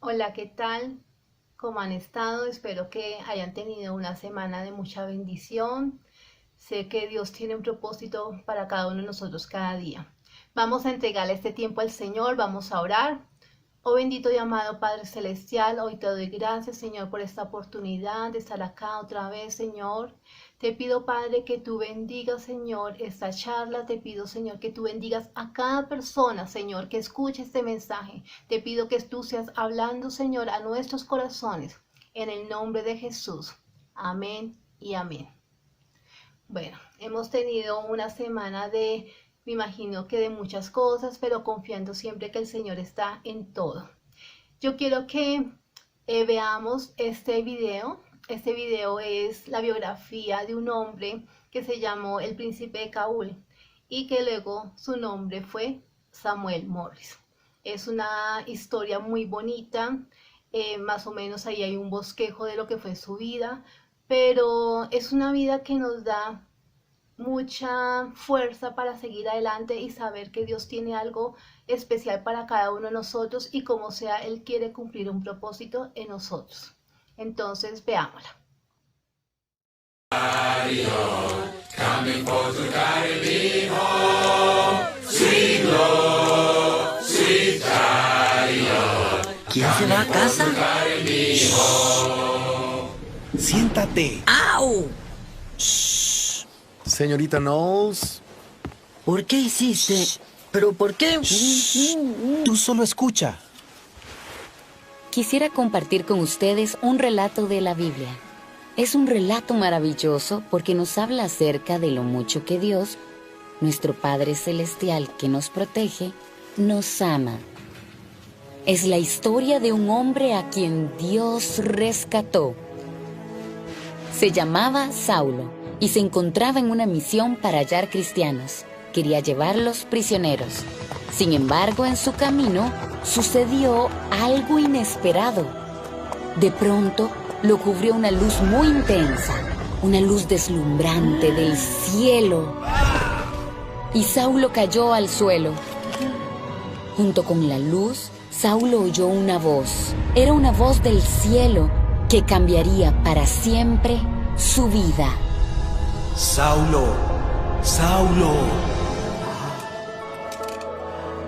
Hola, ¿qué tal? ¿Cómo han estado? Espero que hayan tenido una semana de mucha bendición. Sé que Dios tiene un propósito para cada uno de nosotros cada día. Vamos a entregarle este tiempo al Señor, vamos a orar. Oh bendito y amado Padre Celestial, hoy te doy gracias, Señor, por esta oportunidad de estar acá otra vez, Señor. Te pido, Padre, que tú bendigas, Señor, esta charla. Te pido, Señor, que tú bendigas a cada persona, Señor, que escuche este mensaje. Te pido que tú seas hablando, Señor, a nuestros corazones. En el nombre de Jesús. Amén y amén. Bueno, hemos tenido una semana me imagino que de muchas cosas, pero confiando siempre que el Señor está en todo. Yo quiero que veamos este video. Este video es la biografía de un hombre que se llamó el Príncipe de Kabul y que luego su nombre fue Samuel Morris. Es una historia muy bonita, más o menos ahí hay un bosquejo de lo que fue su vida, pero es una vida que nos da mucha fuerza para seguir adelante y saber que Dios tiene algo especial para cada uno de nosotros y como sea, Él quiere cumplir un propósito en nosotros. Entonces, veámosla. ¿Quién se va a casa? Siéntate. ¡Au! Señorita Knowles, ¿Por qué hiciste? ¿Pero por qué? tú solo escucha. Quisiera compartir con ustedes un relato de la Biblia. Es un relato maravilloso porque nos habla acerca de lo mucho que Dios, nuestro Padre Celestial que nos protege, nos ama. Es la historia de un hombre a quien Dios rescató. Se llamaba Saulo y se encontraba en una misión para hallar cristianos. Quería llevarlos prisioneros. Sin embargo, en su camino sucedió algo inesperado. De pronto, lo cubrió una luz muy intensa, una luz deslumbrante del cielo. Y Saulo cayó al suelo. Junto con la luz, Saulo oyó una voz. Era una voz del cielo que cambiaría para siempre su vida. Saulo, Saulo.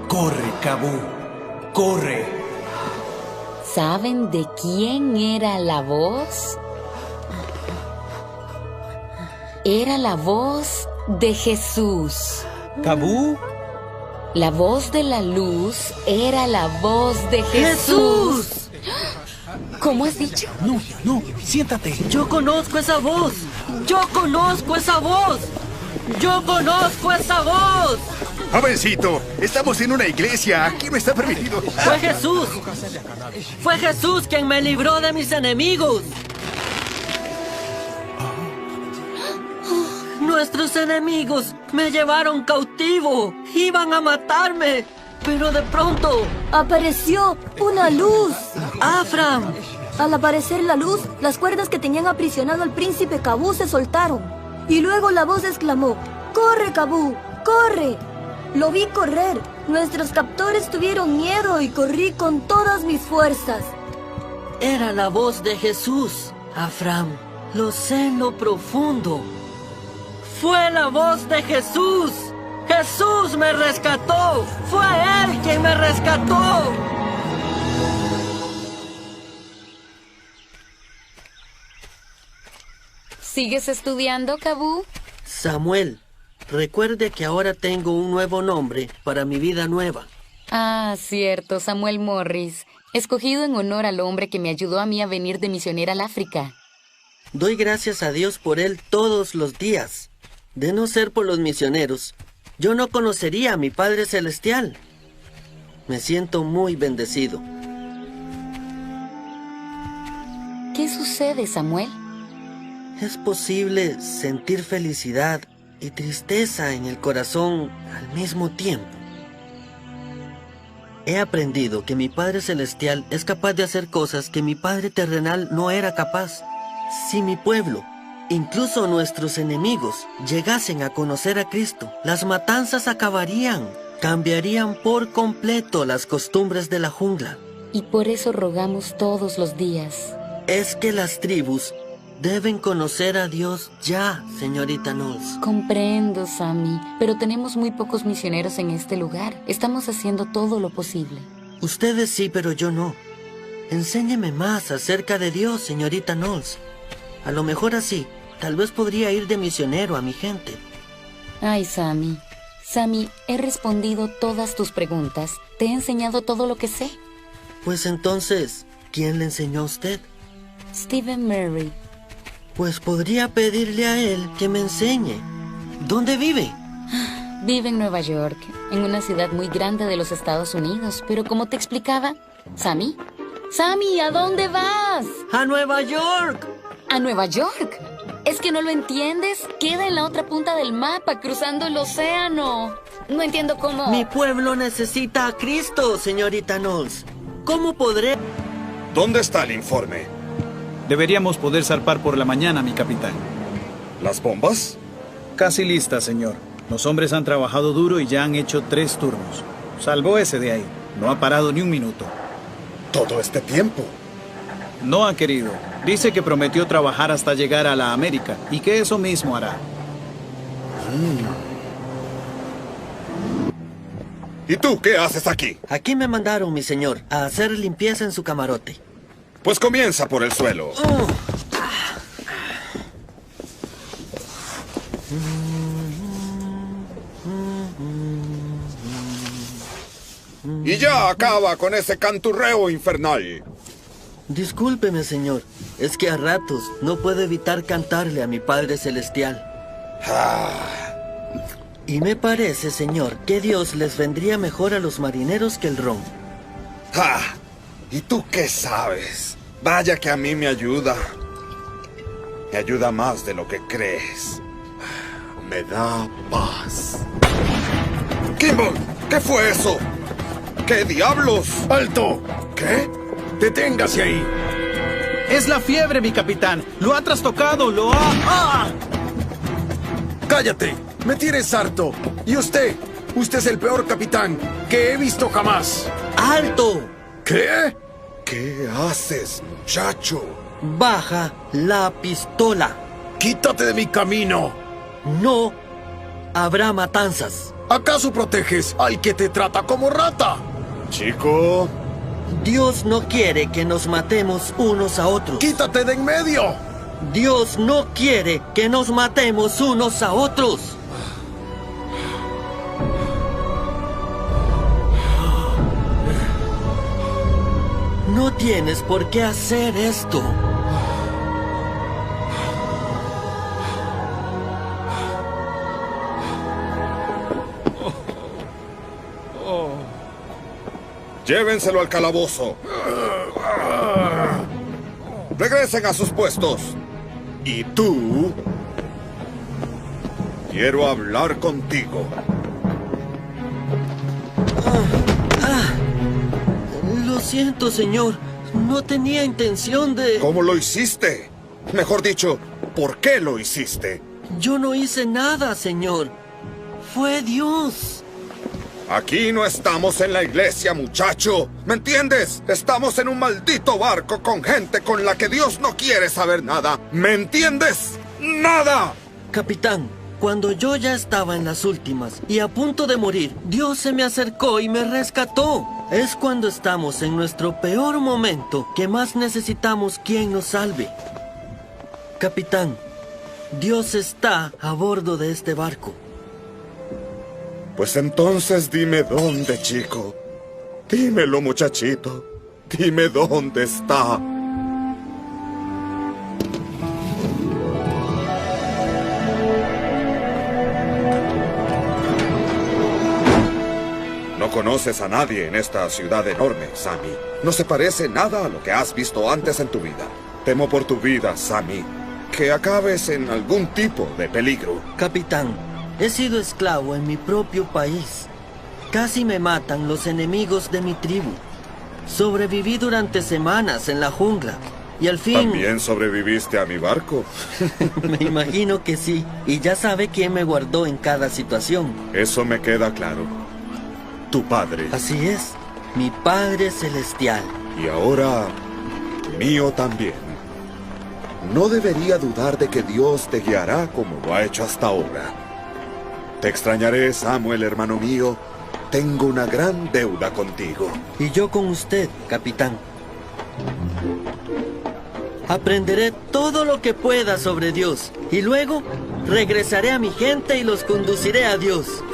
Corre, Kabú, corre. ¿Saben de quién era la voz? Era la voz de Jesús. ¿Kabú? La voz de la luz era la voz de Jesús. ¿Cómo has dicho? No, siéntate. Yo conozco esa voz. Yo conozco esa voz. Yo conozco esa voz. Jovencito, estamos en una iglesia. Aquí no está permitido. Fue Jesús. Fue Jesús quien me libró de mis enemigos. Nuestros enemigos me llevaron cautivo. Iban a matarme. Pero de pronto, ¡Apareció una luz! Afram. Al aparecer la luz, las cuerdas que tenían aprisionado al príncipe Kabú se soltaron. Y luego la voz exclamó: ¡Corre, Kabú! ¡Corre! Lo vi correr. Nuestros captores tuvieron miedo y corrí con todas mis fuerzas. Era la voz de Jesús, Afram. Lo sé en lo profundo. Fue la voz de Jesús. Jesús me rescató. Fue Él quien me rescató. ¿Sigues estudiando, Kabú? Samuel, recuerde que ahora tengo un nuevo nombre para mi vida nueva. Ah, cierto, Samuel Morris. Escogido en honor al hombre que me ayudó a mí a venir de misionera al África. Doy gracias a Dios por él todos los días. De no ser por los misioneros, yo no conocería a mi Padre Celestial. Me siento muy bendecido. ¿Qué sucede, Samuel? Es posible sentir felicidad y tristeza en el corazón al mismo tiempo. He aprendido que mi Padre Celestial es capaz de hacer cosas que mi Padre terrenal no era capaz. Si mi pueblo, incluso nuestros enemigos, llegasen a conocer a Cristo, las matanzas acabarían, cambiarían por completo las costumbres de la jungla. y por eso rogamos todos los días. Es que las tribus deben conocer a Dios ya, señorita Knowles. Comprendo, Sammy, pero tenemos muy pocos misioneros en este lugar. Estamos haciendo todo lo posible. Ustedes sí, pero yo no. Enséñeme más acerca de Dios, señorita Knowles. A lo mejor así, tal vez podría ir de misionero a mi gente. Ay, Sammy. Sammy, he respondido todas tus preguntas. Te he enseñado todo lo que sé. Pues entonces, ¿quién le enseñó a usted? Stephen Murray. Pues podría pedirle a él que me enseñe. ¿Dónde vive? Vive en Nueva York, en una ciudad muy grande de los Estados Unidos. Pero como te explicaba... ¿Sammy? ¡Sammy! ¿A dónde vas? ¡A Nueva York! ¿A Nueva York? ¿Es que no lo entiendes? Queda en la otra punta del mapa, cruzando el océano. No entiendo cómo... Mi pueblo necesita a Cristo, señorita Knowles. ¿Cómo podré...? ¿Dónde está el informe? Deberíamos poder zarpar por la mañana, mi capitán. ¿Las bombas? Casi lista, señor. Los hombres han trabajado duro y ya han hecho 3 turnos. Salvo ese de ahí. No ha parado ni un minuto. ¿Todo este tiempo? No ha querido. Dice que prometió trabajar hasta llegar a la América y que eso mismo hará. ¿Y tú qué haces aquí? Aquí me mandaron, mi señor, a hacer limpieza en su camarote. Pues comienza por el suelo. Y ya acaba con ese canturreo infernal. Discúlpeme, señor. Es que a ratos no puedo evitar cantarle a mi Padre Celestial. Y me parece, señor, que Dios les vendría mejor a los marineros que el ron. ¿Y tú qué sabes? Vaya que a mí me ayuda. Me ayuda más de lo que crees. Me da paz. ¡Kimball! ¿Qué fue eso? ¿Qué diablos? ¡Alto! ¿Qué? ¡Deténgase ahí! Es la fiebre, mi capitán. Lo ha trastocado, lo ha... ¡Ah! ¡Cállate! ¡Me tienes harto! ¿Y usted? Usted es el peor capitán que he visto jamás. ¡Alto! ¿Qué? ¿Qué haces, muchacho? Baja la pistola. ¡Quítate de mi camino! No habrá matanzas. ¿Acaso proteges al que te trata como rata? Chico... Dios no quiere que nos matemos unos a otros. ¡Quítate de en medio! Dios no quiere que nos matemos unos a otros. No tienes por qué hacer esto. Llévenselo al calabozo. Regresen a sus puestos. Y tú... quiero hablar contigo. Lo siento, señor. No tenía intención de... ¿Cómo lo hiciste? Mejor dicho, ¿por qué lo hiciste? Yo no hice nada, señor. Fue Dios. Aquí no estamos en la iglesia, muchacho. ¿Me entiendes? Estamos en un maldito barco con gente con la que Dios no quiere saber nada. ¿Me entiendes? ¡Nada! Capitán, cuando yo ya estaba en las últimas y a punto de morir, Dios se me acercó y me rescató. Es cuando estamos en nuestro peor momento que más necesitamos quien nos salve. Capitán, Dios está a bordo de este barco. Pues entonces dime dónde, chico. Dímelo, muchachito. Dime dónde está. No conoces a nadie en esta ciudad enorme, Sammy. No se parece nada a lo que has visto antes en tu vida. Temo por tu vida, Sammy. Que acabes en algún tipo de peligro. Capitán, he sido esclavo en mi propio país. Casi me matan los enemigos de mi tribu. Sobreviví durante semanas en la jungla. Y al fin... ¿También sobreviviste a mi barco? Me imagino que sí. Y ya sabe quién me guardó en cada situación. Eso me queda claro. Tu padre. Así es, mi Padre Celestial. y ahora mío también. No debería dudar de que Dios te guiará como lo ha hecho hasta ahora. Te extrañaré, Samuel, hermano mío. Tengo una gran deuda contigo. Y yo con usted, capitán. Aprenderé todo lo que pueda sobre Dios y luego regresaré a mi gente y los conduciré a Dios.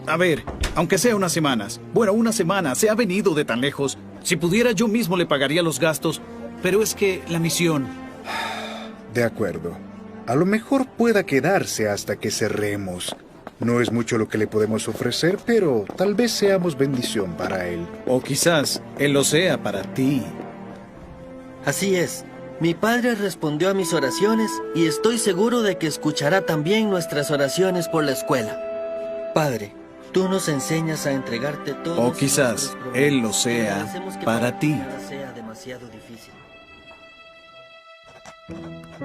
A ver, aunque sea unas semanas. Bueno, una semana. Se ha venido de tan lejos. Si pudiera, yo mismo le pagaría los gastos. Pero es que la misión... De acuerdo. A lo mejor pueda quedarse hasta que cerremos. No es mucho lo que le podemos ofrecer, pero tal vez seamos bendición para él. O quizás él lo sea para ti. Así es. Mi padre respondió a mis oraciones y estoy seguro de que escuchará también nuestras oraciones por la escuela. Padre, tú nos enseñas a entregarte todo. O quizás él lo sea para ti. Sea demasiado difícil.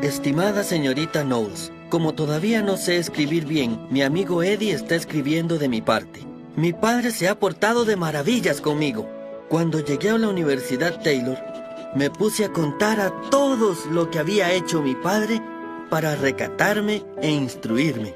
Estimada señorita Knowles, como todavía no sé escribir bien, mi amigo Eddie está escribiendo de mi parte. Mi padre se ha portado de maravillas conmigo. Cuando llegué a la Universidad Taylor, me puse a contar a todos lo que había hecho mi padre para recatarme e instruirme.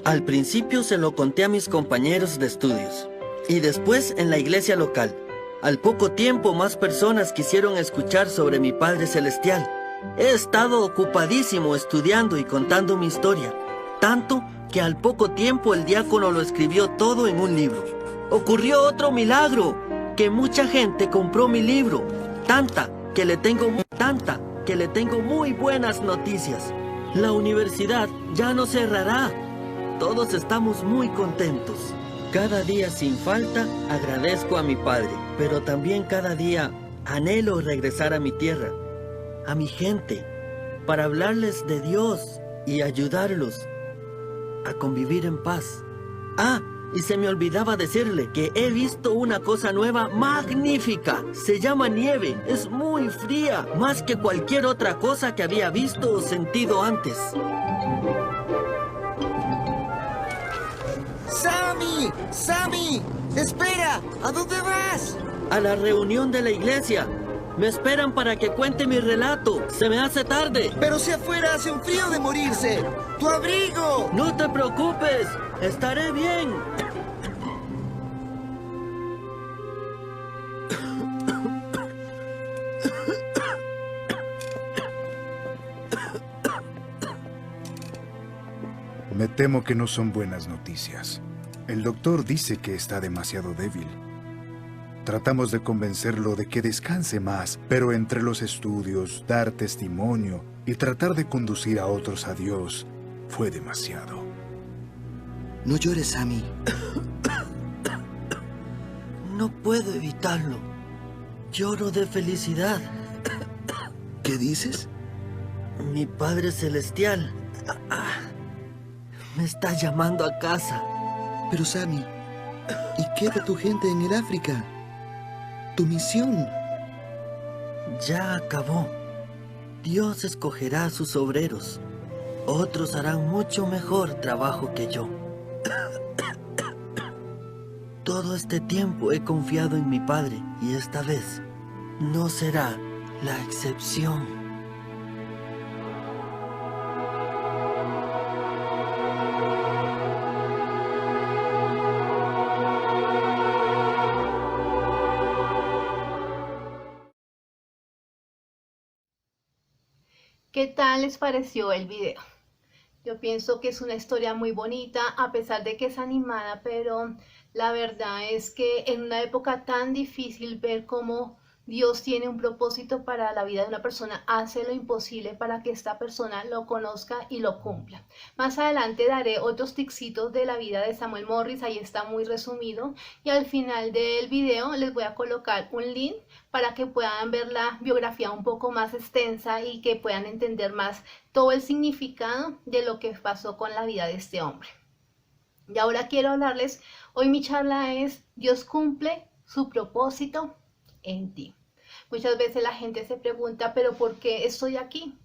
Al principio se lo conté a mis compañeros de estudios y después en la iglesia local. Al poco tiempo más personas quisieron escuchar sobre mi Padre Celestial. He estado ocupadísimo estudiando y contando mi historia, tanto que al poco tiempo el diácono lo escribió todo en un libro. Ocurrió otro milagro, que mucha gente compró mi libro, tanta que le tengo muy buenas noticias. La universidad ya no cerrará. Todos estamos muy contentos. Cada día sin falta agradezco a mi padre, pero también cada día anhelo regresar a mi tierra, a mi gente, para hablarles de Dios y ayudarlos a convivir en paz. Ah, y se me olvidaba decirle que he visto una cosa nueva magnífica. Se llama nieve. Es muy fría, más que cualquier otra cosa que había visto o sentido antes. ¡Sammy! ¡Sammy! ¡Espera! ¿A dónde vas? A la reunión de la iglesia. Me esperan para que cuente mi relato. Se me hace tarde. Pero si afuera hace un frío de morirse. ¡Tu abrigo! No te preocupes. Estaré bien. Me temo que no son buenas noticias. El doctor dice que está demasiado débil. Tratamos de convencerlo de que descanse más, pero entre los estudios, dar testimonio y tratar de conducir a otros a Dios, fue demasiado. No llores, Sammy. No puedo evitarlo. Lloro de felicidad. ¿Qué dices? Mi Padre Celestial me está llamando a casa. Pero, Sammy, ¿y qué de tu gente en el África? Tu misión. Ya acabó. Dios escogerá a sus obreros. Otros harán mucho mejor trabajo que yo. Todo este tiempo he confiado en mi Padre y esta vez no será la excepción. ¿Qué tal les pareció el video? Yo pienso que es una historia muy bonita, a pesar de que es animada, pero la verdad es que en una época tan difícil ver cómo Dios tiene un propósito para la vida de una persona, hace lo imposible para que esta persona lo conozca y lo cumpla. Más adelante daré otros tipsitos de la vida de Samuel Morris, ahí está muy resumido, y al final del video les voy a colocar un link para que puedan ver la biografía un poco más extensa y que puedan entender más todo el significado de lo que pasó con la vida de este hombre. Y ahora quiero hablarles, hoy mi charla es Dios cumple su propósito en ti. Muchas veces la gente se pregunta, ¿pero por qué estoy aquí?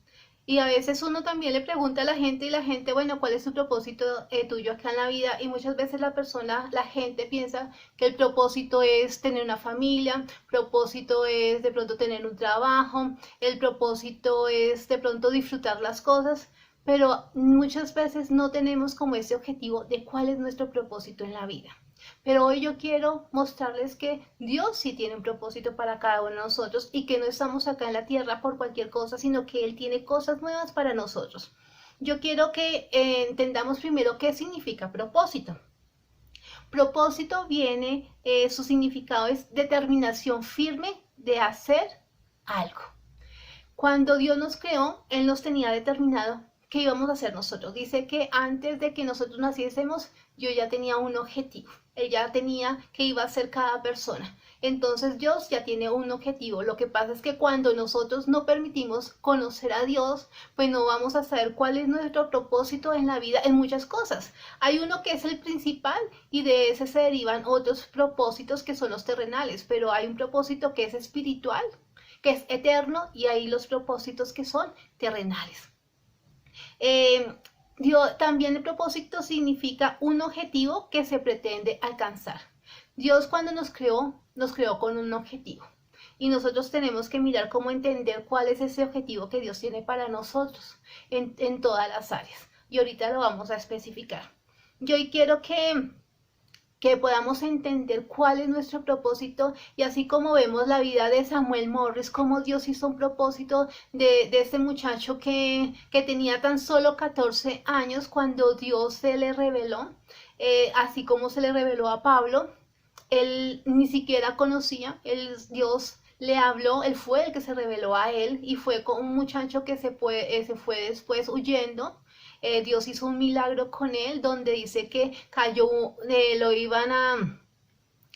Y a veces uno también le pregunta a la gente y la gente, bueno, ¿cuál es tu propósito tuyo acá en la vida? Y muchas veces la gente piensa que el propósito es tener una familia, propósito es de pronto tener un trabajo, el propósito es de pronto disfrutar las cosas, pero muchas veces no tenemos como ese objetivo de cuál es nuestro propósito en la vida. Pero hoy yo quiero mostrarles que Dios sí tiene un propósito para cada uno de nosotros y que no estamos acá en la tierra por cualquier cosa, sino que Él tiene cosas nuevas para nosotros. Yo quiero que entendamos primero qué significa propósito. Propósito viene, su significado es determinación firme de hacer algo. Cuando Dios nos creó, Él nos tenía determinado qué íbamos a hacer nosotros. Dice que antes de que nosotros naciésemos, yo ya tenía un objetivo. Él ya tenía que iba a ser cada persona. Entonces Dios ya tiene un objetivo. Lo que pasa es que cuando nosotros no permitimos conocer a Dios, pues no vamos a saber cuál es nuestro propósito en la vida en muchas cosas. Hay uno que es el principal y de ese se derivan otros propósitos que son los terrenales, pero hay un propósito que es espiritual, que es eterno, y hay los propósitos que son terrenales. También el propósito significa un objetivo que se pretende alcanzar. Dios cuando nos creó con un objetivo. Y nosotros tenemos que mirar cómo entender cuál es ese objetivo que Dios tiene para nosotros en todas las áreas. Y ahorita lo vamos a especificar. Yo hoy quiero que podamos entender cuál es nuestro propósito, y así como vemos la vida de Samuel Morris, cómo Dios hizo un propósito de este muchacho que tenía tan solo 14 años cuando Dios se le reveló, así como se le reveló a Pablo. Él ni siquiera conocía, Dios le habló, él fue el que se reveló a él, y fue con un muchacho que se fue después huyendo. Dios hizo un milagro con él, donde dice que cayó, lo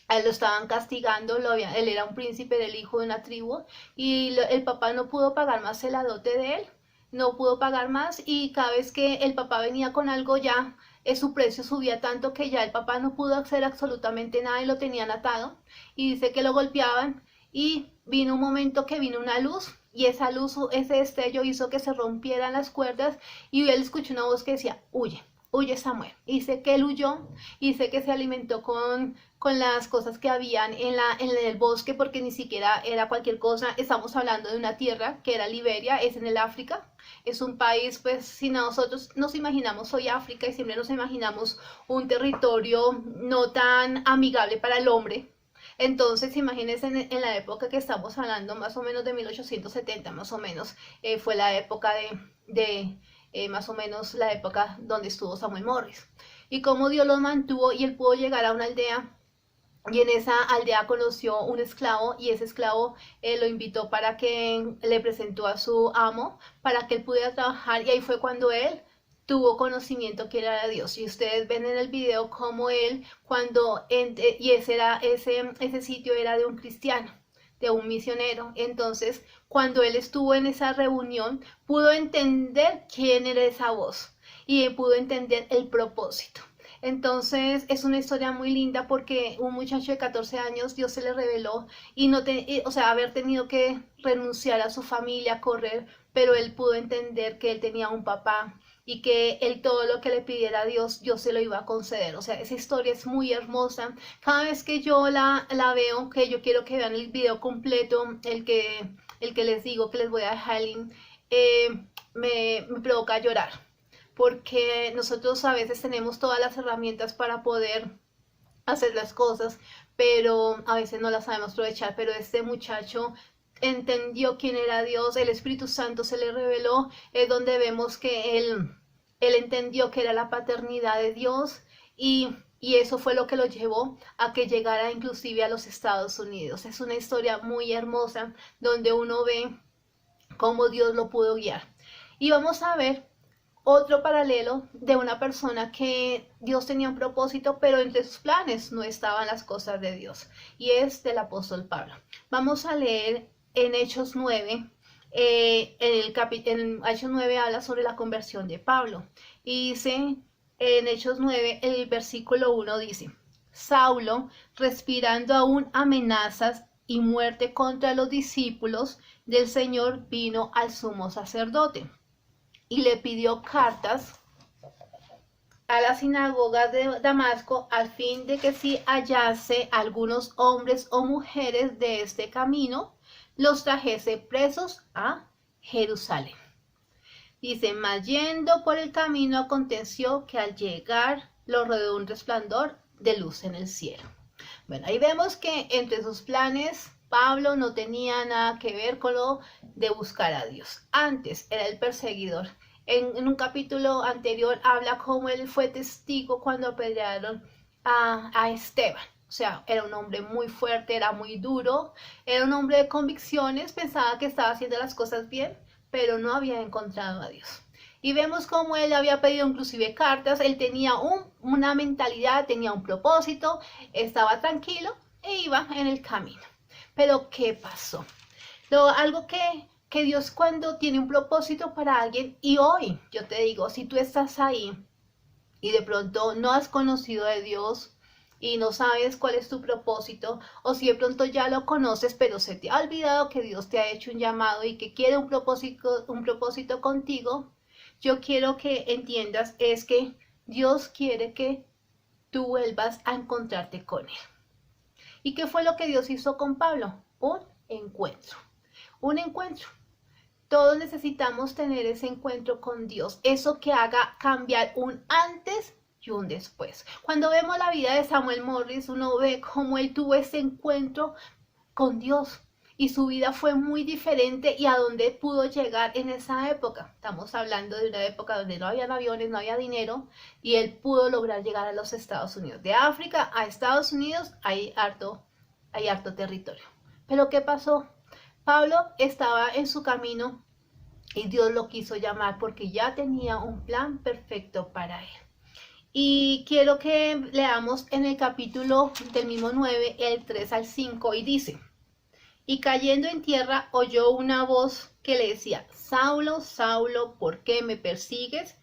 estaban castigando, él era un príncipe del hijo de una tribu, y el papá no pudo pagar más el dote de él, no pudo pagar más, y cada vez que el papá venía con algo ya, su precio subía tanto que ya el papá no pudo hacer absolutamente nada y lo tenían atado, y dice que lo golpeaban, y vino un momento que vino una luz, y esa luz, ese destello hizo que se rompieran las cuerdas, y él escuchó una voz que decía, huye, huye Samuel. Y dice que él huyó, y dice que se alimentó con las cosas que habían en el bosque, porque ni siquiera era cualquier cosa. Estamos hablando de una tierra que era Liberia, es en el África. Es un país, pues, si nosotros nos imaginamos hoy África y siempre nos imaginamos un territorio no tan amigable para el hombre. Entonces, imagínense en la época que estamos hablando, más o menos de 1870, más o menos, fue la época más o menos la época donde estuvo Samuel Morris. Y cómo Dios lo mantuvo, y él pudo llegar a una aldea, y en esa aldea conoció un esclavo, y ese esclavo lo invitó para que le presentó a su amo, para que él pudiera trabajar, y ahí fue cuando él tuvo conocimiento que era Dios. Y ustedes ven en el video cómo él, y ese sitio era de un cristiano, de un misionero. Entonces, cuando él estuvo en esa reunión, pudo entender quién era esa voz, y pudo entender el propósito. Entonces es una historia muy linda, porque un muchacho de 14 años Dios se le reveló, y haber tenido que renunciar a su familia, correr, pero él pudo entender que él tenía un papá, y que él todo lo que le pidiera a Dios, Dios se lo iba a conceder. O sea, esa historia es muy hermosa. Cada vez que yo la veo, que yo quiero que vean el video completo, el que les digo que les voy a dejar el link, me provoca llorar, porque nosotros a veces tenemos todas las herramientas para poder hacer las cosas, pero a veces no las sabemos aprovechar. Pero este muchacho entendió quién era Dios, el Espíritu Santo se le reveló, es donde vemos que él entendió que era la paternidad de Dios, y eso fue lo que lo llevó a que llegara inclusive a los Estados Unidos. Es una historia muy hermosa, donde uno ve cómo Dios lo pudo guiar. Y vamos a ver otro paralelo de una persona que Dios tenía un propósito, pero entre sus planes no estaban las cosas de Dios, y es del apóstol Pablo. Vamos a leer en Hechos 9, en Hechos 9 habla sobre la conversión de Pablo, y dice en Hechos 9, el versículo 1 dice, Saulo, respirando aún amenazas y muerte contra los discípulos del Señor, vino al sumo sacerdote. y le pidió cartas a la sinagoga de Damasco al fin de que si hallase algunos hombres o mujeres de este camino, los trajese presos a Jerusalén. Dice, mas yendo por el camino aconteció que al llegar lo rodeó un resplandor de luz en el cielo. Bueno, ahí vemos que entre sus planes Pablo no tenía nada que ver con lo de buscar a Dios. Antes era el perseguidor. En un capítulo anterior habla cómo él fue testigo cuando apedrearon a Esteban. O sea, era un hombre muy fuerte, era muy duro, era un hombre de convicciones, pensaba que estaba haciendo las cosas bien, pero no había encontrado a Dios. Y vemos cómo él había pedido inclusive cartas, él tenía una mentalidad, tenía un propósito, estaba tranquilo e iba en el camino. Pero ¿qué pasó? Algo que Dios cuando tiene un propósito para alguien, y hoy yo te digo, si tú estás ahí y de pronto no has conocido de Dios y no sabes cuál es tu propósito, o si de pronto ya lo conoces pero se te ha olvidado que Dios te ha hecho un llamado y que quiere un propósito contigo, yo quiero que entiendas es que Dios quiere que tú vuelvas a encontrarte con Él. ¿Y qué fue lo que Dios hizo con Pablo? Un encuentro. Un encuentro. Todos necesitamos tener ese encuentro con Dios, eso que haga cambiar un antes y un después. Cuando vemos la vida de Samuel Morris, uno ve cómo él tuvo ese encuentro con Dios y su vida fue muy diferente y a dónde pudo llegar en esa época. Estamos hablando de una época donde no había aviones, no había dinero y él pudo lograr llegar a los Estados Unidos. De África a Estados Unidos hay harto territorio. Pero ¿qué pasó? Pablo estaba en su camino y Dios lo quiso llamar porque ya tenía un plan perfecto para él. Y quiero que leamos en el capítulo del mismo 9, el 3 al 5, y dice, y cayendo en tierra oyó una voz que le decía, Saulo, Saulo, ¿por qué me persigues?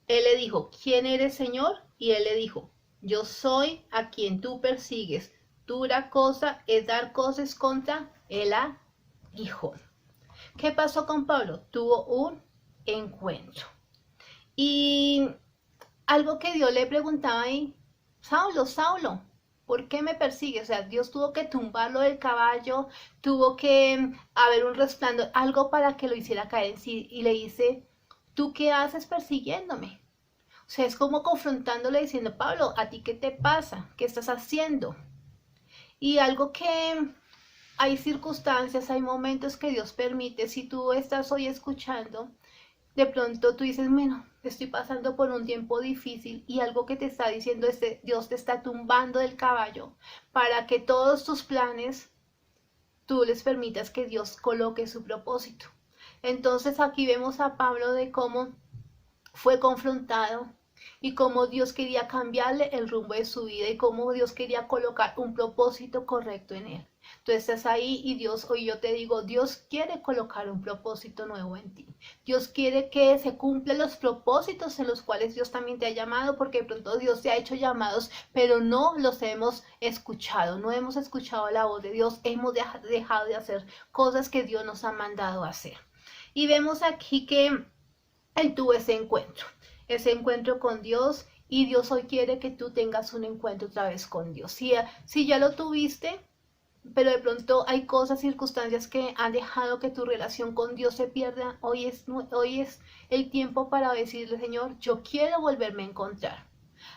Él le dijo, ¿quién eres, Señor? Y él le dijo, yo soy a quien tú persigues. Dura cosa es dar cosas contra el aguijón. ¿Qué pasó con Pablo? Tuvo un encuentro. Y algo que Dios le preguntaba ahí, Saulo, Saulo, ¿por qué me persigues? O sea, Dios tuvo que tumbarlo del caballo, tuvo que haber un resplandor, algo para que lo hiciera caer en sí. Y le dice, ¿tú qué haces persiguiéndome? O sea, es como confrontándole diciendo, Pablo, ¿a ti qué te pasa? ¿Qué estás haciendo? Y algo que hay circunstancias, hay momentos que Dios permite. Si tú estás hoy escuchando, de pronto tú dices, bueno, estoy pasando por un tiempo difícil y algo que te está diciendo es que Dios te está tumbando del caballo para que todos tus planes tú les permitas que Dios coloque su propósito. Entonces aquí vemos a Pablo de cómo fue confrontado y cómo Dios quería cambiarle el rumbo de su vida y cómo Dios quería colocar un propósito correcto en él. Tú estás ahí y Dios, hoy yo te digo, Dios quiere colocar un propósito nuevo en ti. Dios quiere que se cumplan los propósitos en los cuales Dios también te ha llamado, porque de pronto Dios te ha hecho llamados, pero no los hemos escuchado, no hemos escuchado la voz de Dios, hemos dejado de hacer cosas que Dios nos ha mandado a hacer. Y vemos aquí que él tuvo ese encuentro con Dios, y Dios hoy quiere que tú tengas un encuentro otra vez con Dios. Si ya lo tuviste, pero de pronto hay cosas, circunstancias que han dejado que tu relación con Dios se pierda, hoy es el tiempo para decirle, Señor, yo quiero volverme a encontrar.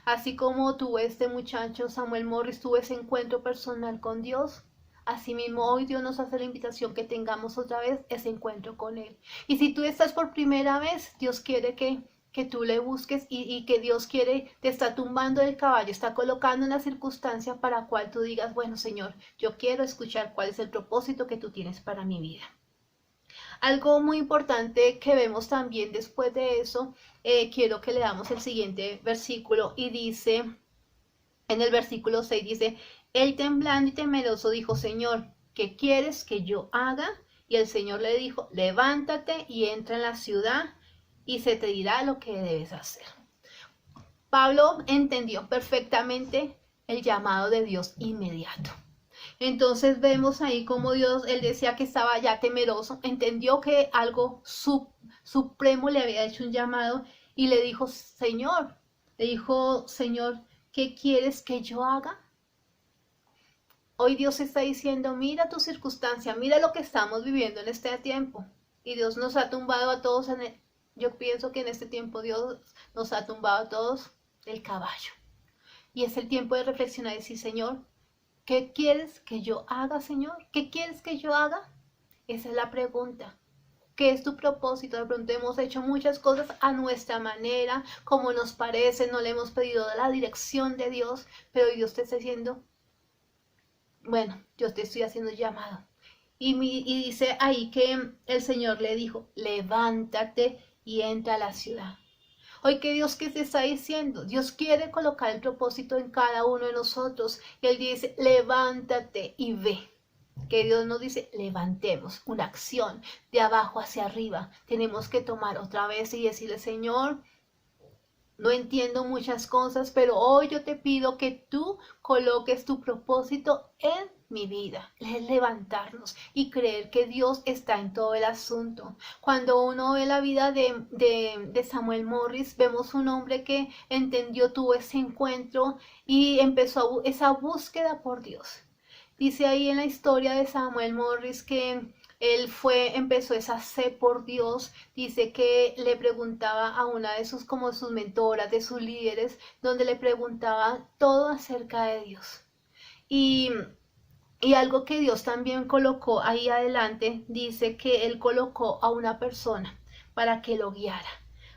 Así como tuvo este muchacho, Samuel Morris, tuvo ese encuentro personal con Dios, asimismo hoy Dios nos hace la invitación que tengamos otra vez ese encuentro con Él. Y si tú estás por primera vez, Dios quiere que tú le busques y que Dios quiere, te está tumbando del caballo, está colocando una circunstancia para la cual tú digas, bueno, Señor, yo quiero escuchar cuál es el propósito que tú tienes para mi vida. Algo muy importante que vemos también después de eso, quiero que leamos el siguiente versículo y dice, en el versículo 6 dice, él temblando y temeroso dijo, Señor, ¿qué quieres que yo haga? Y el Señor le dijo, levántate y entra en la ciudad y se te dirá lo que debes hacer. Pablo entendió perfectamente el llamado de Dios inmediato. Entonces vemos ahí como Dios, él decía que estaba ya temeroso, entendió que algo supremo le había hecho un llamado y le dijo, Señor, ¿qué quieres que yo haga? Hoy Dios está diciendo, mira tu circunstancia, mira lo que estamos viviendo en este tiempo. Y Dios nos ha tumbado a todos, yo pienso que en este tiempo Dios nos ha tumbado a todos el caballo. Y es el tiempo de reflexionar y decir, Señor, ¿qué quieres que yo haga, Señor? ¿Qué quieres que yo haga? Esa es la pregunta. ¿Qué es tu propósito? De pronto hemos hecho muchas cosas a nuestra manera, como nos parece, no le hemos pedido la dirección de Dios, pero Dios te está diciendo, bueno, yo te estoy haciendo llamado. Y dice ahí que el Señor le dijo, levántate y entra a la ciudad. Hoy que Dios que te está diciendo, Dios quiere colocar el propósito en cada uno de nosotros. Y Él dice, levántate y ve. Que Dios nos dice, levantemos una acción de abajo hacia arriba. Tenemos que tomar otra vez y decirle, Señor, no entiendo muchas cosas, pero hoy yo te pido que tú coloques tu propósito en mi vida. Es levantarnos y creer que Dios está en todo el asunto. Cuando uno ve la vida de Samuel Morris, vemos un hombre que entendió, tuvo ese encuentro y empezó esa búsqueda por Dios. Dice ahí en la historia de Samuel Morris que él empezó esa sed por Dios. Dice que le preguntaba a una de sus mentoras, de sus líderes, donde le preguntaba todo acerca de Dios. Y algo que Dios también colocó ahí adelante, dice que Él colocó a una persona para que lo guiara,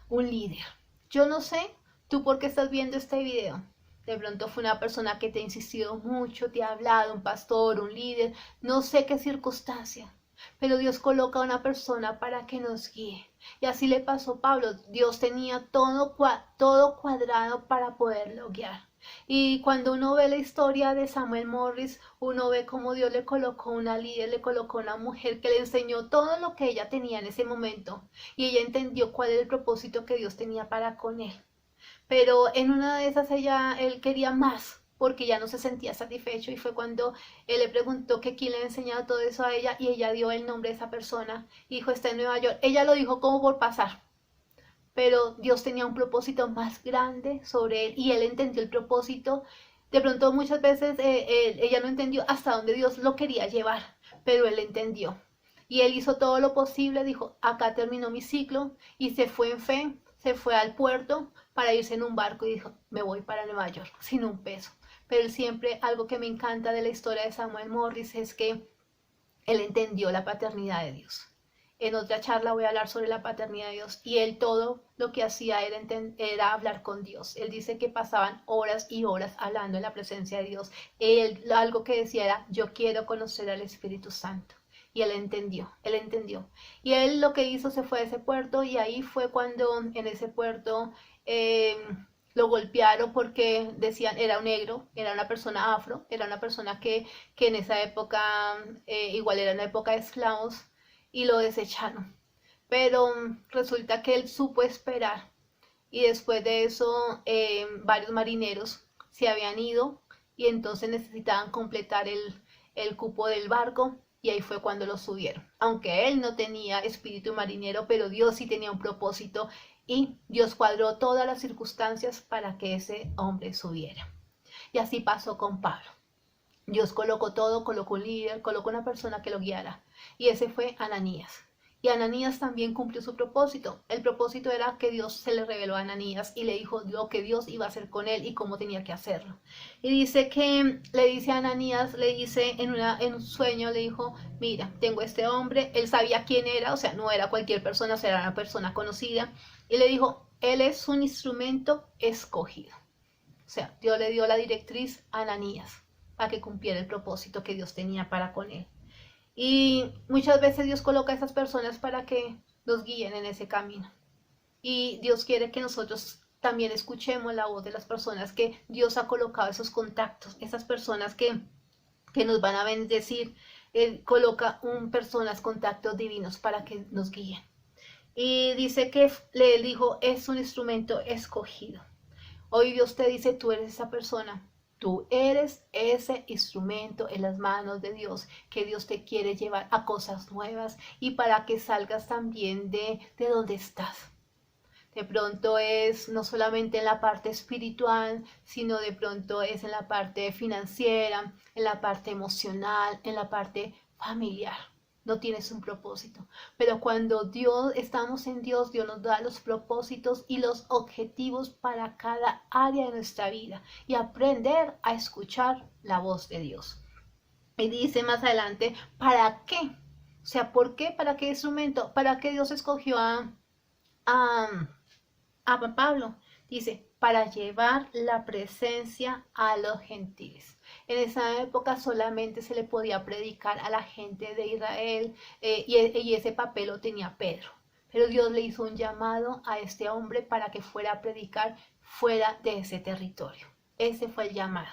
un líder. Yo no sé, tú por qué estás viendo este video. De pronto fue una persona que te ha insistido mucho, te ha hablado, un pastor, un líder, no sé qué circunstancia. Pero Dios coloca a una persona para que nos guíe. Y así le pasó a Pablo. Dios tenía todo cuadrado para poderlo guiar. Y cuando uno ve la historia de Samuel Morris, uno ve cómo Dios le colocó una líder, le colocó una mujer que le enseñó todo lo que ella tenía en ese momento. Y ella entendió cuál era el propósito que Dios tenía para con él. Pero en una de esas él quería más, porque ya no se sentía satisfecho, y fue cuando él le preguntó que quién le había enseñado todo eso a ella, y ella dio el nombre de esa persona, y dijo, está en Nueva York. Ella lo dijo como por pasar, pero Dios tenía un propósito más grande sobre él, y él entendió el propósito. De pronto muchas veces ella no entendió hasta dónde Dios lo quería llevar, pero él entendió. Y él hizo todo lo posible, dijo, acá terminó mi ciclo, y se fue en fe, se fue al puerto para irse en un barco y dijo, me voy para Nueva York, sin un peso. Pero él siempre, algo que me encanta de la historia de Samuel Morris es que él entendió la paternidad de Dios. En otra charla voy a hablar sobre la paternidad de Dios, y él todo lo que hacía era hablar con Dios. Él dice que pasaban horas y horas hablando en la presencia de Dios. Él algo que decía era, yo quiero conocer al Espíritu Santo. Y él entendió. Y él lo que hizo, se fue a ese puerto, y ahí fue cuando en ese puerto lo golpearon porque decían, era un negro, era una persona afro, era una persona que en esa época, igual era una época de esclavos, y lo desecharon. Pero resulta que él supo esperar, y después de eso varios marineros se habían ido, y entonces necesitaban completar el cupo del barco, y ahí fue cuando lo subieron. Aunque él no tenía espíritu marinero, pero Dios sí tenía un propósito, y Dios cuadró todas las circunstancias para que ese hombre subiera. Y así pasó con Pablo. Dios colocó todo, colocó un líder, colocó una persona que lo guiara, y ese fue Ananías. Y Ananías también cumplió su propósito. El propósito era que Dios se le reveló a Ananías y le dijo lo que Dios iba a hacer con él y cómo tenía que hacerlo. Y dice que le dice a Ananías, le dice en un sueño, le dijo, mira, tengo este hombre. Él sabía quién era, o sea, no era cualquier persona, o sea, era una persona conocida. Y le dijo, él es un instrumento escogido. O sea, Dios le dio la directriz a Ananías para que cumpliera el propósito que Dios tenía para con él. Y muchas veces Dios coloca a esas personas para que nos guíen en ese camino. Y Dios quiere que nosotros también escuchemos la voz de las personas que Dios ha colocado, esos contactos, esas personas que nos van a bendecir. Él coloca personas, contactos divinos para que nos guíen. Y dice que le dijo, es un instrumento escogido. Hoy Dios te dice, tú eres esa persona. Tú eres ese instrumento en las manos de Dios, que Dios te quiere llevar a cosas nuevas y para que salgas también de donde estás. De pronto es no solamente en la parte espiritual, sino de pronto es en la parte financiera, en la parte emocional, en la parte familiar. No tienes un propósito. Pero cuando estamos en Dios, Dios nos da los propósitos y los objetivos para cada área de nuestra vida y aprender a escuchar la voz de Dios. Y dice más adelante, ¿para qué? O sea, ¿por qué? ¿Para qué instrumento? ¿Para qué Dios escogió a Pablo? Dice, para llevar la presencia a los gentiles. En esa época solamente se le podía predicar a la gente de Israel y ese papel lo tenía Pedro. Pero Dios le hizo un llamado a este hombre para que fuera a predicar fuera de ese territorio. Ese fue el llamado.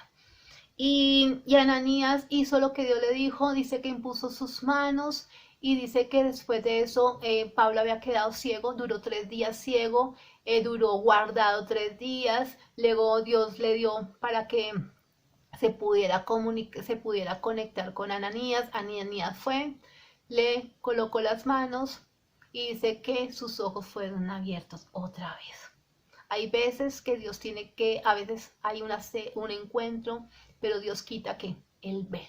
Y Ananías hizo lo que Dios le dijo, dice que impuso sus manos y dice que después de eso Pablo había quedado ciego, duró 3 días ciego, duró guardado 3 días, luego Dios le dio para que se pudiera conectar con Ananías. Ananías fue, le colocó las manos y dice que sus ojos fueron abiertos otra vez. Hay veces que Dios tiene que, a veces hay un encuentro, pero Dios quita ¿qué? El velo.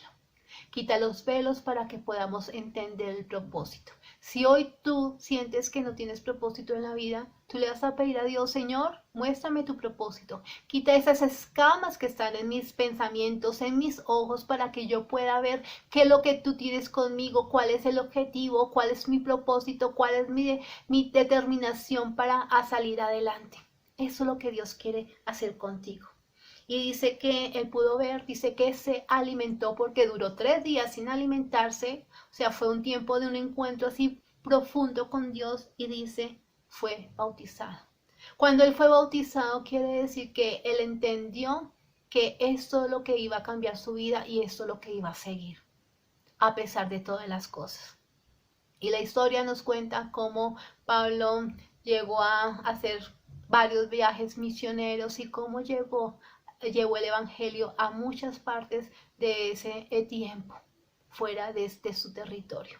Quita los velos para que podamos entender el propósito. Si hoy tú sientes que no tienes propósito en la vida, tú le vas a pedir a Dios, Señor, muéstrame tu propósito. Quita esas escamas que están en mis pensamientos, en mis ojos, para que yo pueda ver qué es lo que tú tienes conmigo, cuál es el objetivo, cuál es mi propósito, cuál es mi determinación para salir adelante. Eso es lo que Dios quiere hacer contigo. Y dice que él pudo ver, dice que se alimentó porque duró 3 días sin alimentarse. O sea, fue un tiempo de un encuentro así profundo con Dios y dice, fue bautizado. Cuando él fue bautizado quiere decir que él entendió que esto es lo que iba a cambiar su vida y esto es lo que iba a seguir, a pesar de todas las cosas. Y la historia nos cuenta cómo Pablo llegó a hacer varios viajes misioneros y cómo llevó el evangelio a muchas partes de ese tiempo, fuera de su territorio.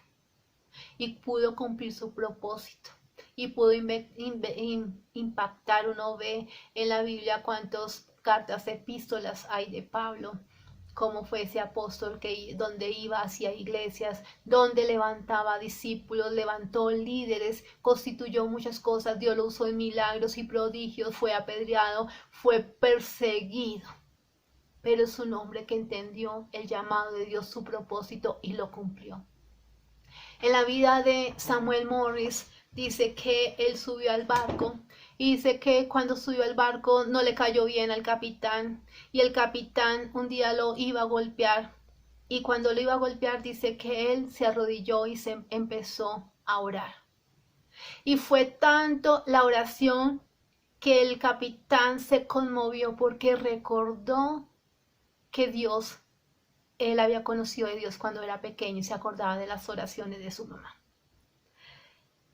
Y pudo cumplir su propósito. Y pudo impactar. Uno ve en la Biblia cuántas cartas, epístolas hay de Pablo, cómo fue ese apóstol donde iba hacia iglesias, donde levantaba discípulos, levantó líderes, constituyó muchas cosas, Dios lo usó en milagros y prodigios, fue apedreado, fue perseguido. Pero es un hombre que entendió el llamado de Dios, su propósito, y lo cumplió. En la vida de Samuel Morris dice que él subió al barco y dice que cuando subió al barco no le cayó bien al capitán y el capitán un día lo iba a golpear y cuando lo iba a golpear dice que él se arrodilló y se empezó a orar. Y fue tanto la oración que el capitán se conmovió porque recordó que él había conocido a Dios cuando era pequeño y se acordaba de las oraciones de su mamá.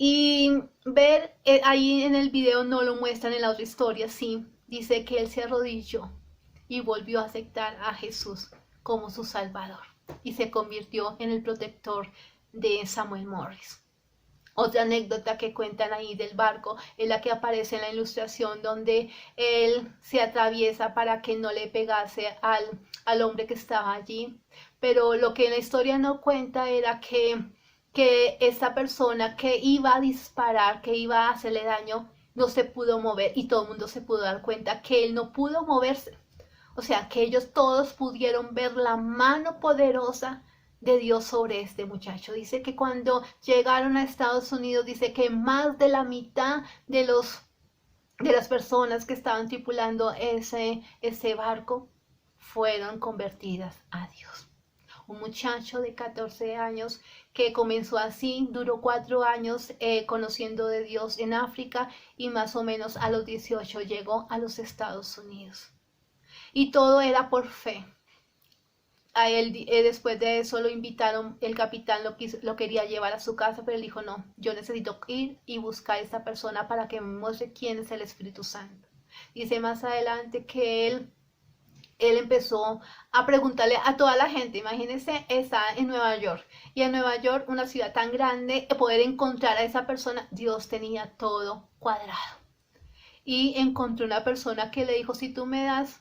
Y ver ahí en el video, no lo muestran en la otra historia, sí, dice que él se arrodilló y volvió a aceptar a Jesús como su Salvador y se convirtió en el protector de Samuel Morris. Otra anécdota que cuentan ahí del barco es la que aparece en la ilustración donde él se atraviesa para que no le pegase al hombre que estaba allí. Pero lo que la historia no cuenta era que esta persona que iba a disparar, que iba a hacerle daño, no se pudo mover y todo el mundo se pudo dar cuenta que él no pudo moverse. O sea, que ellos todos pudieron ver la mano poderosa de Dios sobre este muchacho. Dice que cuando llegaron a Estados Unidos, dice que más de la mitad de las personas que estaban tripulando ese barco fueron convertidas a Dios. Un muchacho de 14 años que comenzó así, duró 4 años conociendo de Dios en África y más o menos a los 18 llegó a los Estados Unidos. Y todo era por fe. A él, después de eso lo invitaron, el capitán lo quería llevar a su casa, pero él dijo, no, yo necesito ir y buscar a esta persona para que me muestre quién es el Espíritu Santo. Dice más adelante que él él empezó a preguntarle a toda la gente. Imagínense, está en Nueva York, y en Nueva York, una ciudad tan grande, poder encontrar a esa persona, Dios tenía todo cuadrado. Y encontró una persona que le dijo, si tú me das,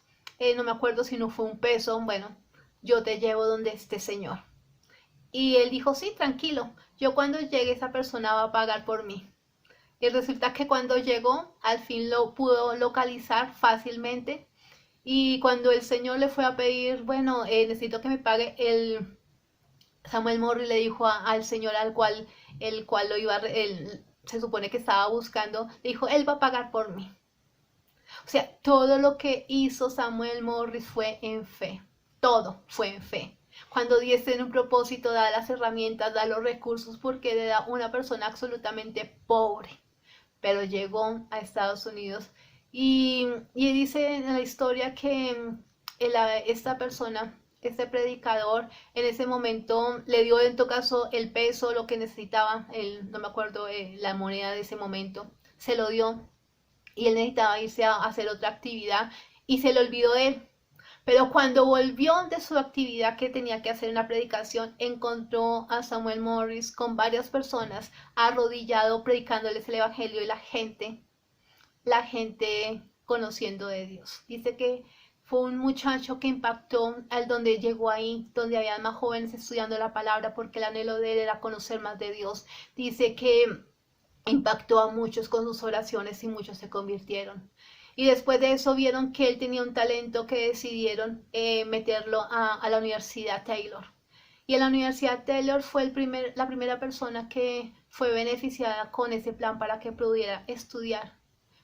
no me acuerdo si no fue un peso, bueno, yo te llevo donde este señor. Y él dijo, sí, tranquilo, yo cuando llegue esa persona va a pagar por mí. Y resulta que cuando llegó, al fin lo pudo localizar fácilmente. Y cuando el Señor le fue a pedir, bueno, necesito que me pague, Samuel Morris le dijo al Señor el cual lo iba, se supone que estaba buscando, le dijo, él va a pagar por mí. O sea, todo lo que hizo Samuel Morris fue en fe. Todo fue en fe. Cuando Dios tiene un propósito, da las herramientas, da los recursos, porque le da una persona absolutamente pobre. Pero llegó a Estados Unidos y dice en la historia que esta persona, este predicador, en ese momento le dio en todo caso el peso, lo que necesitaba, no me acuerdo la moneda de ese momento, se lo dio, y él necesitaba irse a hacer otra actividad y se le olvidó de él. Pero cuando volvió de su actividad, que tenía que hacer una predicación, encontró a Samuel Morris con varias personas arrodillado predicándoles el evangelio, y la gente conociendo de Dios. Dice que fue un muchacho que impactó al donde llegó ahí, donde había más jóvenes estudiando la palabra, porque el anhelo de él era conocer más de Dios. Dice que impactó a muchos con sus oraciones y muchos se convirtieron. Y después de eso vieron que él tenía un talento, que decidieron meterlo a la Universidad Taylor. Y en la Universidad Taylor fue la primera persona que fue beneficiada con ese plan para que pudiera estudiar.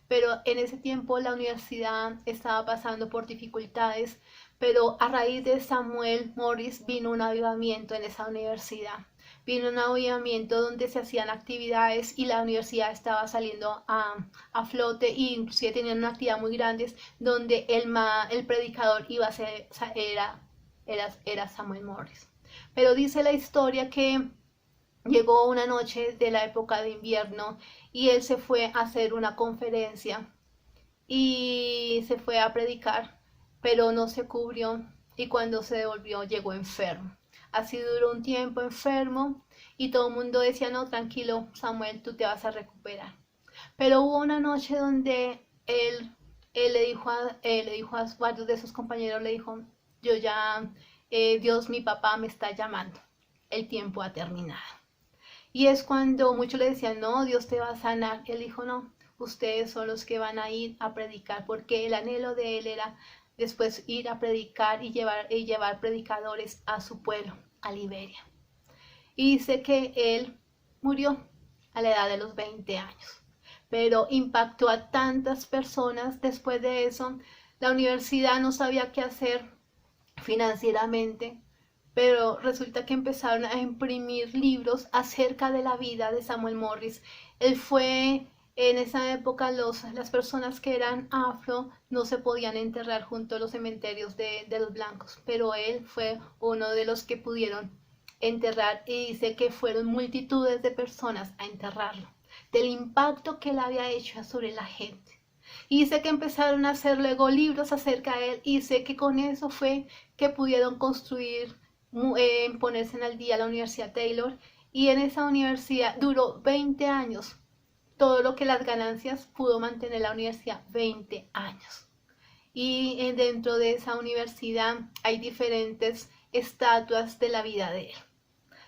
Pero en ese tiempo la universidad estaba pasando por dificultades, pero a raíz de Samuel Morris vino un avivamiento en esa universidad. Vino un avivamiento donde se hacían actividades y la universidad estaba saliendo a flote, e inclusive tenían una actividad muy grande donde el predicador iba a ser, era Samuel Morris. Pero dice la historia que llegó una noche de la época de invierno y él se fue a hacer una conferencia y se fue a predicar, pero no se cubrió, y cuando se devolvió llegó enfermo. Así duró un tiempo enfermo y todo el mundo decía, no, tranquilo, Samuel, tú te vas a recuperar. Pero hubo una noche donde él le dijo a varios de sus compañeros, le dijo, yo ya, Dios, mi papá me está llamando, el tiempo ha terminado. Y es cuando muchos le decían, no, Dios te va a sanar. Él dijo, no, ustedes son los que van a ir a predicar, porque el anhelo de él era después ir a predicar y llevar predicadores a su pueblo, a Liberia. Y dice que él murió a la edad de los 20 años, pero impactó a tantas personas. Después de eso, la universidad no sabía qué hacer financieramente, pero resulta que empezaron a imprimir libros acerca de la vida de Samuel Morris. Él fue, en esa época, las personas que eran afro no se podían enterrar junto a los cementerios de los blancos, pero él fue uno de los que pudieron enterrar, y dice que fueron multitudes de personas a enterrarlo, del impacto que él había hecho sobre la gente. Y dice que empezaron a hacer luego libros acerca de él, y dice que con eso fue que pudieron construir, ponerse al día la Universidad Taylor, y en esa universidad duró 20 años. Todo lo que las ganancias pudo mantener la universidad 20 años. Y dentro de esa universidad hay diferentes estatuas de la vida de él.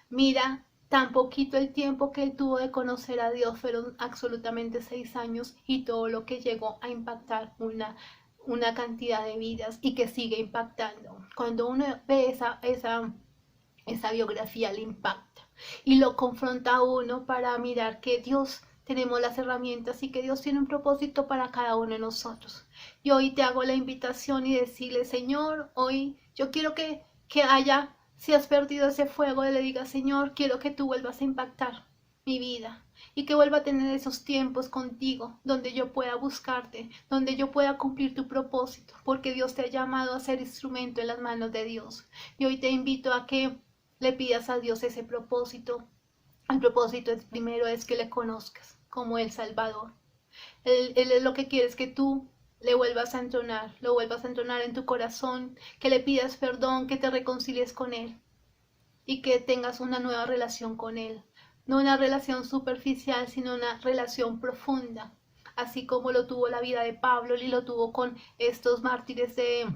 Mira, tan poquito el tiempo que él tuvo de conocer a Dios, fueron absolutamente 6 años, y todo lo que llegó a impactar una cantidad de vidas, y que sigue impactando. Cuando uno ve esa biografía, le impacta y lo confronta a uno para mirar que Dios, tenemos las herramientas y que Dios tiene un propósito para cada uno de nosotros. Y hoy te hago la invitación y decirle, Señor, hoy yo quiero que haya, si has perdido ese fuego, le digas, Señor, quiero que tú vuelvas a impactar mi vida, y que vuelva a tener esos tiempos contigo, donde yo pueda buscarte, donde yo pueda cumplir tu propósito, porque Dios te ha llamado a ser instrumento en las manos de Dios. Y hoy te invito a que le pidas a Dios ese propósito. El propósito primero es que le conozcas como el Salvador. Él es lo que quiere, es que tú le vuelvas a entonar, lo vuelvas a entonar en tu corazón, que le pidas perdón, que te reconcilies con Él y que tengas una nueva relación con Él. No una relación superficial, sino una relación profunda, así como lo tuvo la vida de Pablo y lo tuvo con estos mártires de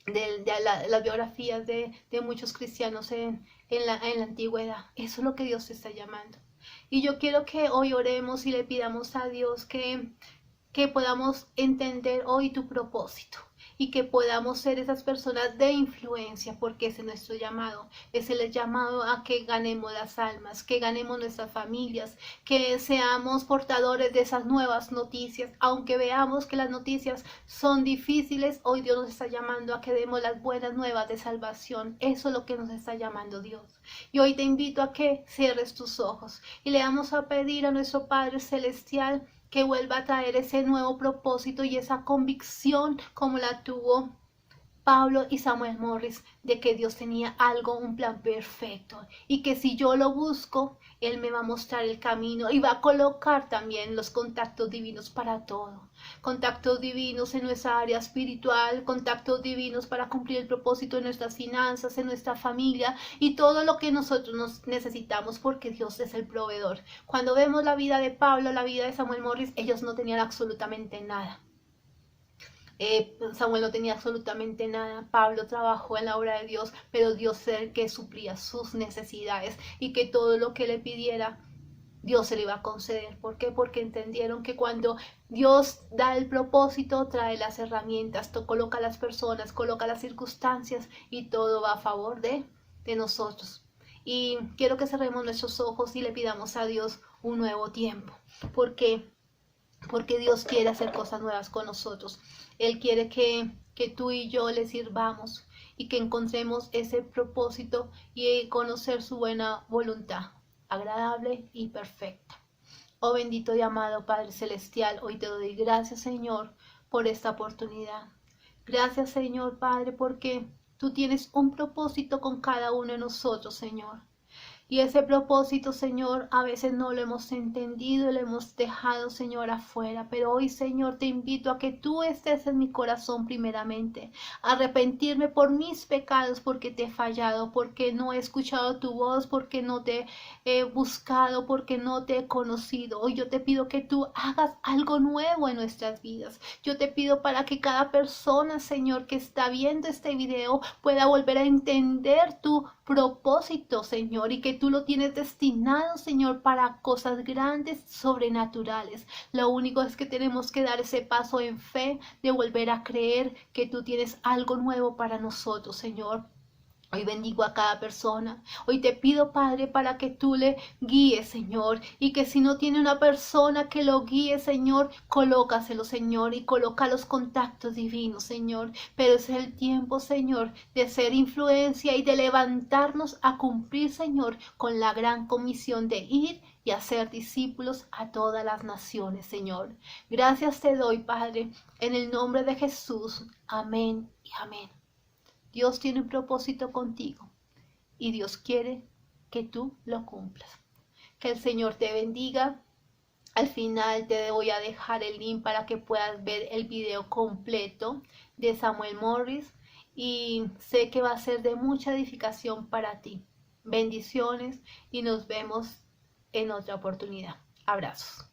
las biografías de muchos cristianos en la antigüedad. Eso es lo que Dios te está llamando. Y yo quiero que hoy oremos y le pidamos a Dios que podamos entender hoy tu propósito y que podamos ser esas personas de influencia, porque ese es nuestro llamado. Es el llamado a que ganemos las almas, que ganemos nuestras familias, que seamos portadores de esas nuevas noticias. Aunque veamos que las noticias son difíciles, hoy Dios nos está llamando a que demos las buenas nuevas de salvación. Eso es lo que nos está llamando Dios. Y hoy te invito a que cierres tus ojos y le vamos a pedir a nuestro Padre Celestial que vuelva a traer ese nuevo propósito y esa convicción como la tuvo Pablo y Samuel Morris, de que Dios tenía algo, un plan perfecto, y que si yo lo busco, Él me va a mostrar el camino y va a colocar también los contactos divinos para todo. Contactos divinos en nuestra área espiritual, contactos divinos para cumplir el propósito en nuestras finanzas, en nuestra familia y todo lo que nosotros nos necesitamos, porque Dios es el proveedor. Cuando vemos la vida de Pablo, la vida de Samuel Morris, ellos no tenían absolutamente nada. Samuel no tenía absolutamente nada. Pablo trabajó en la obra de Dios, pero Dios es el que suplía sus necesidades y que todo lo que le pidiera, Dios se le iba a conceder. ¿Por qué? Porque entendieron que cuando Dios da el propósito, trae las herramientas, coloca las personas, coloca las circunstancias y todo va a favor de nosotros. Y quiero que cerremos nuestros ojos y le pidamos a Dios un nuevo tiempo. Porque Dios quiere hacer cosas nuevas con nosotros. Él quiere que tú y yo le sirvamos y que encontremos ese propósito y conocer su buena voluntad, agradable y perfecta. Oh bendito y amado Padre Celestial, hoy te doy gracias, Señor, por esta oportunidad. Gracias, Señor Padre, porque tú tienes un propósito con cada uno de nosotros, Señor. Y ese propósito, Señor, a veces no lo hemos entendido y lo hemos dejado, Señor, afuera. Pero hoy, Señor, te invito a que tú estés en mi corazón primeramente. A arrepentirme por mis pecados, porque te he fallado, porque no he escuchado tu voz, porque no te he buscado, porque no te he conocido. Hoy yo te pido que tú hagas algo nuevo en nuestras vidas. Yo te pido para que cada persona, Señor, que está viendo este video pueda volver a entender tu propósito, Señor, y que tú lo tienes destinado, Señor, para cosas grandes, sobrenaturales. Lo único es que tenemos que dar ese paso en fe de volver a creer que tú tienes algo nuevo para nosotros, Señor. Hoy bendigo a cada persona. Hoy te pido, Padre, para que tú le guíes, Señor. Y que si no tiene una persona que lo guíe, Señor, colócaselo, Señor. Y coloca los contactos divinos, Señor. Pero es el tiempo, Señor, de ser influencia y de levantarnos a cumplir, Señor, con la gran comisión de ir y hacer discípulos a todas las naciones, Señor. Gracias te doy, Padre, en el nombre de Jesús. Amén y amén. Dios tiene un propósito contigo y Dios quiere que tú lo cumplas. Que el Señor te bendiga. Al final te voy a dejar el link para que puedas ver el video completo de Samuel Morris y sé que va a ser de mucha edificación para ti. Bendiciones y nos vemos en otra oportunidad. Abrazos.